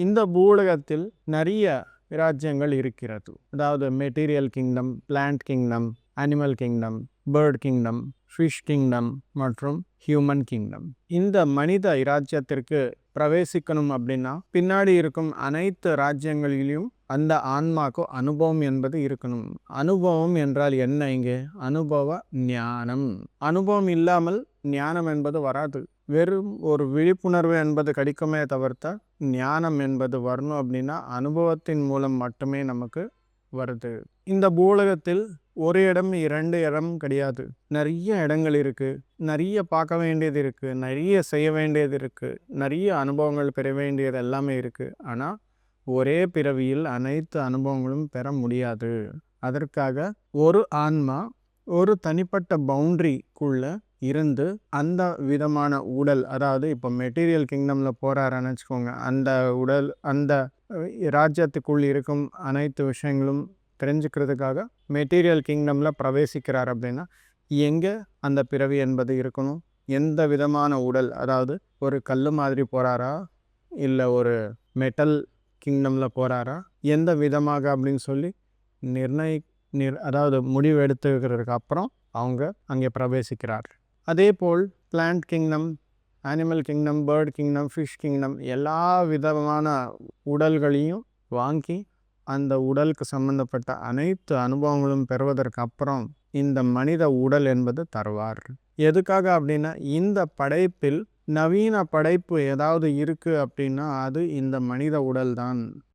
இந்த பூவுலகத்தில் நிறைய ராஜ்யங்கள் இருக்கிறது. அதாவது material kingdom, plant kingdom, animal kingdom, bird kingdom, fish kingdom மற்றும் ஹியூமன் கிங்டம். இந்த மனித இராஜ்யத்திற்கு பிரவேசிக்கணும் அப்படின்னா பின்னாடி இருக்கும் அனைத்து ராஜ்யங்களிலும் அந்த ஆன்மாக்கு அனுபவம் என்பது இருக்கணும். அனுபவம் என்றால் என்ன? இங்கே அனுபவ ஞானம். அனுபவம் இல்லாமல் ஞானம் என்பது வராது. வெறும் ஒரு விழிப்புணர்வு என்பது கிடைக்குமே தவிர்த்த ஞானம் என்பது வரணும் அப்படின்னா அனுபவத்தின் மூலம் மட்டுமே நமக்கு வருது. இந்த பூலகத்தில் ஒரு இடம், 2 இடம் கிடையாது. நிறைய இடங்கள் இருக்கு. நிறைய பார்க்க வேண்டியது இருக்கு. நிறைய செய்ய வேண்டியது இருக்கு. நிறைய அனுபவங்கள் பெற வேண்டியது எல்லாமே இருக்கு. ஆனால் ஒரே பிறவியில் அனைத்து அனுபவங்களும் பெற முடியாது. அதற்காக ஒரு ஆன்மா ஒரு தனிப்பட்ட பவுண்டரிக்குள்ள இருந்து அந்த விதமான உடல், அதாவது இப்போ மெட்டீரியல் கிங்டம்ல போறாருன்னு வச்சுக்கோங்க, அந்த உடல் அந்த ராஜ்யத்துக்குள் இருக்கும் அனைத்து விஷயங்களும் தெரிஞ்சுக்கிறதுக்காக மெட்டீரியல் கிங்டம்ல பிரவேசிக்கிறார் அப்படின்னா எங்கே அந்த பிறவி என்பது இருக்கணும், எந்த விதமான உடல், அதாவது ஒரு கல் மாதிரி போகிறாரா இல்லை ஒரு மெட்டல் கிங்டமில் போகிறாரா, எந்த விதமாக அப்படின்னு சொல்லி அதாவது முடிவு எடுத்துக்கிறதுக்கு அப்புறம் அவங்க அங்கே பிரவேசிக்கிறார். அதே போல் plant kingdom, animal kingdom, bird kingdom, fish kingdom எல்லா விதமான உடல்களையும் வாங்கி அந்த உடலுக்கு சம்பந்தப்பட்ட அனைத்து அனுபவங்களும் பெறுவதற்கு அப்புறம் இந்த மனித உடல் என்பது தருவார். எதுக்காக அப்படின்னா இந்த படைப்பில் நவீன படைப்பு ஏதாவது இருக்குது அப்படின்னா அது இந்த மனித உடல் தான்.